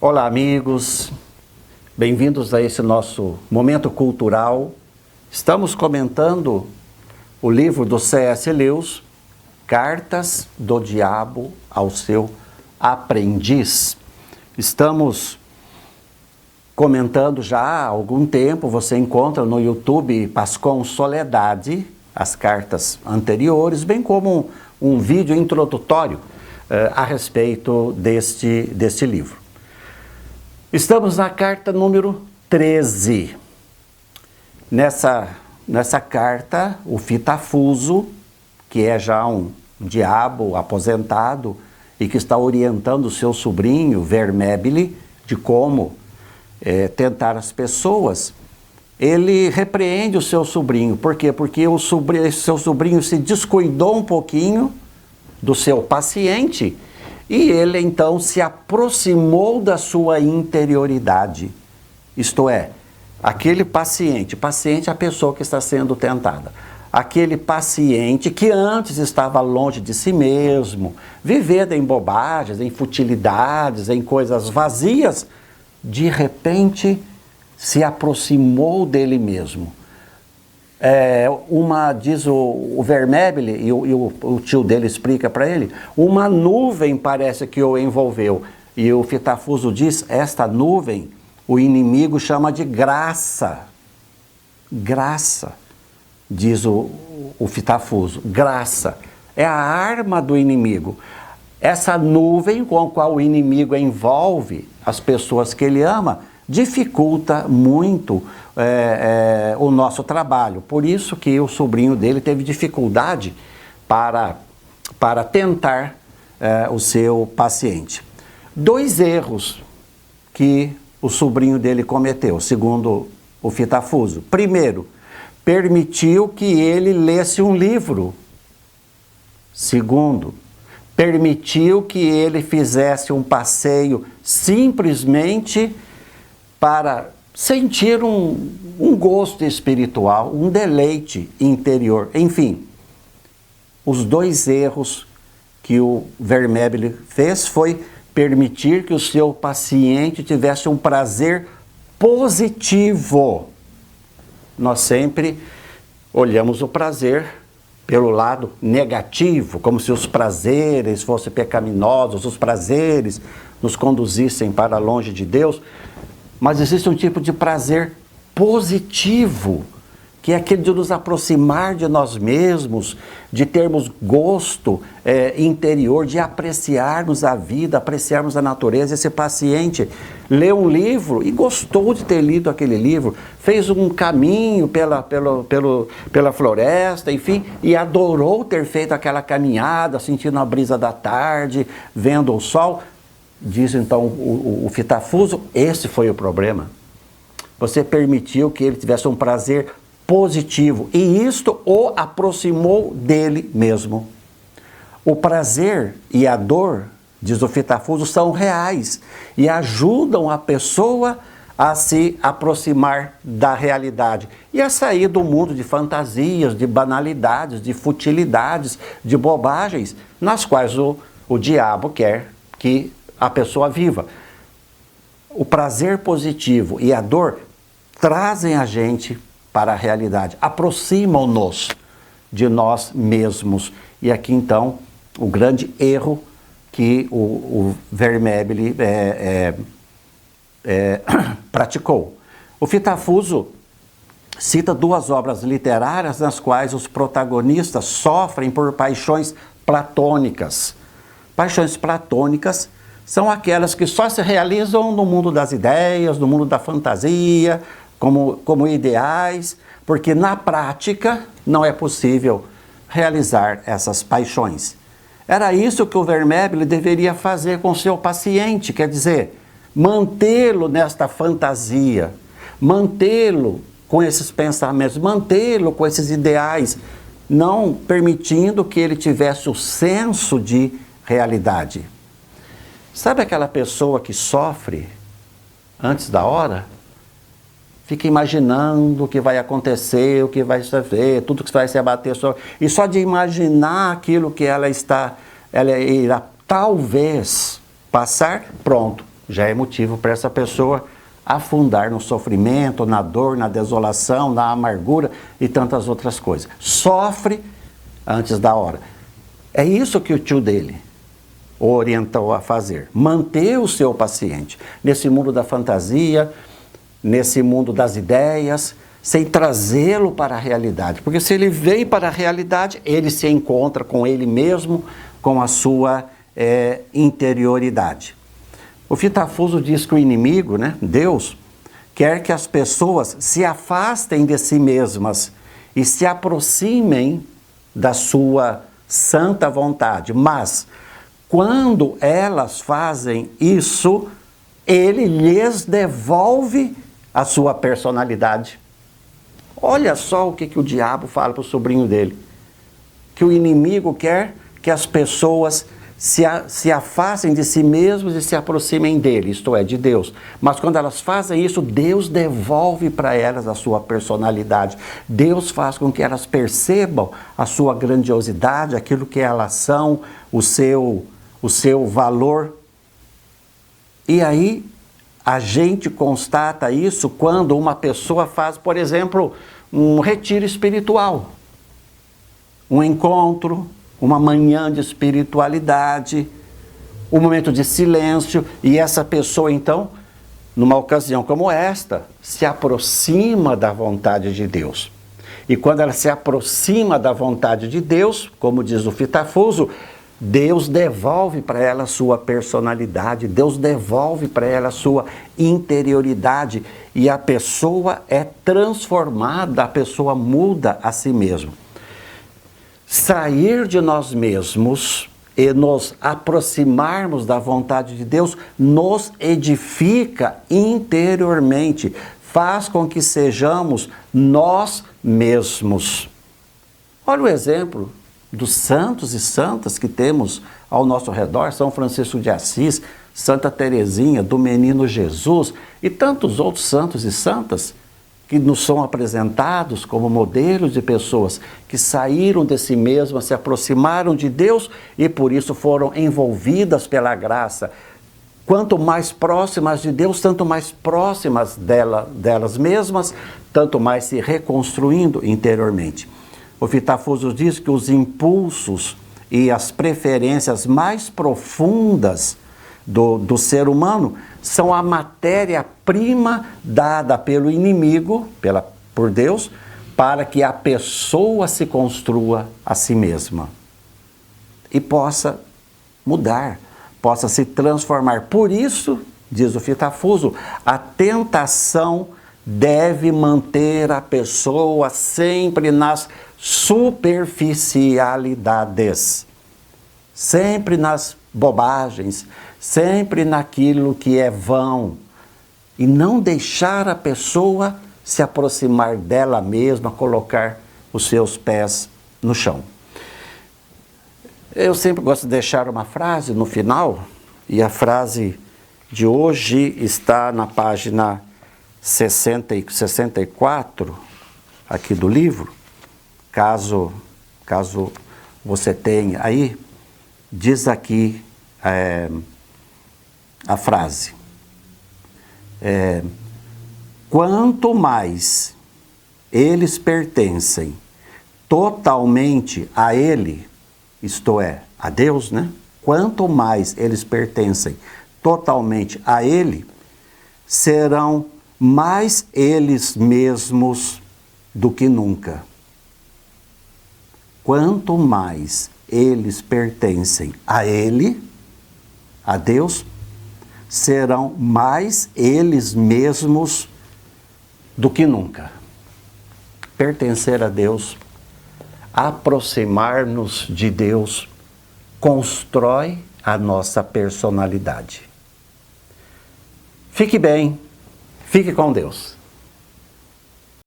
Olá, amigos, bem-vindos a esse nosso momento cultural. Estamos comentando o livro do C.S. Lewis, Cartas do Diabo ao Seu Aprendiz. Estamos comentando já há algum tempo, você encontra no YouTube Pascom Soledade, as cartas anteriores, bem como um vídeo introdutório a respeito deste livro. Estamos na carta número 13. Nessa carta, o Fitafuso, que é já um diabo aposentado e que está orientando o seu sobrinho, Vermebile, de como tentar as pessoas, ele repreende o seu sobrinho. Por quê? Porque o seu sobrinho se descuidou um pouquinho do seu paciente e ele então se aproximou da sua interioridade. Isto é, aquele paciente é a pessoa que está sendo tentada. Aquele paciente que antes estava longe de si mesmo, vivendo em bobagens, em futilidades, em coisas vazias, de repente se aproximou dele mesmo. Diz o Vermebile, e o tio dele explica para ele, uma nuvem parece que o envolveu. E o Fitafuso diz, esta nuvem o inimigo chama de graça. Graça, diz o Fitafuso, graça. É a arma do inimigo. Essa nuvem com a qual o inimigo envolve as pessoas que ele ama, dificulta muito o nosso trabalho. Por isso que o sobrinho dele teve dificuldade para tentar o seu paciente. 2 erros que o sobrinho dele cometeu, segundo o Fitafuso. Primeiro, permitiu que ele lesse um livro. Segundo, permitiu que ele fizesse um passeio simplesmente para sentir um gosto espiritual, um deleite interior. Enfim, os 2 erros que o Vermebile fez foi permitir que o seu paciente tivesse um prazer positivo. Nós sempre olhamos o prazer pelo lado negativo, como se os prazeres fossem pecaminosos, os prazeres nos conduzissem para longe de Deus. Mas existe um tipo de prazer positivo, que é aquele de nos aproximar de nós mesmos, de termos gosto interior, de apreciarmos a vida, apreciarmos a natureza. Esse paciente leu um livro e gostou de ter lido aquele livro, fez um caminho pela floresta, enfim, e adorou ter feito aquela caminhada, sentindo a brisa da tarde, vendo o sol. Diz então o Fitafuso, esse foi o problema. Você permitiu que ele tivesse um prazer positivo e isto o aproximou dele mesmo. O prazer e a dor, diz o Fitafuso, são reais e ajudam a pessoa a se aproximar da realidade e a sair do mundo de fantasias, de banalidades, de futilidades, de bobagens, nas quais o diabo quer que a pessoa viva. O prazer positivo e a dor trazem a gente para a realidade, aproximam-nos de nós mesmos. E aqui então o grande erro que o Vermebile praticou. O Fitafuso cita 2 obras literárias nas quais os protagonistas sofrem por paixões platônicas. Paixões platônicas são aquelas que só se realizam no mundo das ideias, no mundo da fantasia, como ideais, porque na prática não é possível realizar essas paixões. Era isso que o Vermebile deveria fazer com o seu paciente, quer dizer, mantê-lo nesta fantasia, mantê-lo com esses pensamentos, mantê-lo com esses ideais, não permitindo que ele tivesse o senso de realidade. Sabe aquela pessoa que sofre antes da hora? Fica imaginando o que vai acontecer, o que vai ser, tudo que vai se abater sobre. E só de imaginar aquilo que ela irá talvez passar, pronto, já é motivo para essa pessoa afundar no sofrimento, na dor, na desolação, na amargura e tantas outras coisas. Sofre antes da hora. É isso que o tio dele o orientou a fazer. Manter o seu paciente nesse mundo da fantasia, nesse mundo das ideias, sem trazê-lo para a realidade. Porque se ele vem para a realidade, ele se encontra com ele mesmo, com a sua interioridade. O Fitafuso diz que o inimigo, né, Deus, quer que as pessoas se afastem de si mesmas e se aproximem da sua santa vontade. Mas, quando elas fazem isso, ele lhes devolve a sua personalidade. Olha só o que o diabo fala para o sobrinho dele. Que o inimigo quer que as pessoas se afastem de si mesmos e se aproximem dele, isto é, de Deus. Mas quando elas fazem isso, Deus devolve para elas a sua personalidade. Deus faz com que elas percebam a sua grandiosidade, aquilo que elas são, o seu valor. E aí, a gente constata isso quando uma pessoa faz, por exemplo, um retiro espiritual, um encontro, uma manhã de espiritualidade, um momento de silêncio, e essa pessoa então, numa ocasião como esta, se aproxima da vontade de Deus. E quando ela se aproxima da vontade de Deus, como diz o Fitafuso, Deus devolve para ela a sua personalidade, Deus devolve para ela a sua interioridade, e a pessoa é transformada, a pessoa muda a si mesma. Sair de nós mesmos e nos aproximarmos da vontade de Deus nos edifica interiormente, faz com que sejamos nós mesmos. Olha o exemplo dos santos e santas que temos ao nosso redor, São Francisco de Assis, Santa Teresinha, do Menino Jesus e tantos outros santos e santas que nos são apresentados como modelos de pessoas que saíram de si mesmas, se aproximaram de Deus e por isso foram envolvidas pela graça. Quanto mais próximas de Deus, tanto mais próximas delas mesmas, tanto mais se reconstruindo interiormente. O Fitafuso diz que os impulsos e as preferências mais profundas do ser humano são a matéria-prima dada pelo inimigo, por Deus, para que a pessoa se construa a si mesma e possa mudar, possa se transformar. Por isso, diz o Fitafuso, a tentação deve manter a pessoa sempre nas superficialidades, sempre nas bobagens, sempre naquilo que é vão, e não deixar a pessoa se aproximar dela mesma, colocar os seus pés no chão. Eu sempre gosto de deixar uma frase no final, e a frase de hoje está na página 64 aqui do livro, caso você tenha aí, diz aqui a frase: quanto mais eles pertencem totalmente a Ele, isto é, a Deus, né? Quanto mais eles pertencem totalmente a Ele, serão mais eles mesmos do que nunca. Quanto mais eles pertencem a Ele, a Deus, serão mais eles mesmos do que nunca. Pertencer a Deus, aproximar-nos de Deus, constrói a nossa personalidade. Fique bem, fique com Deus.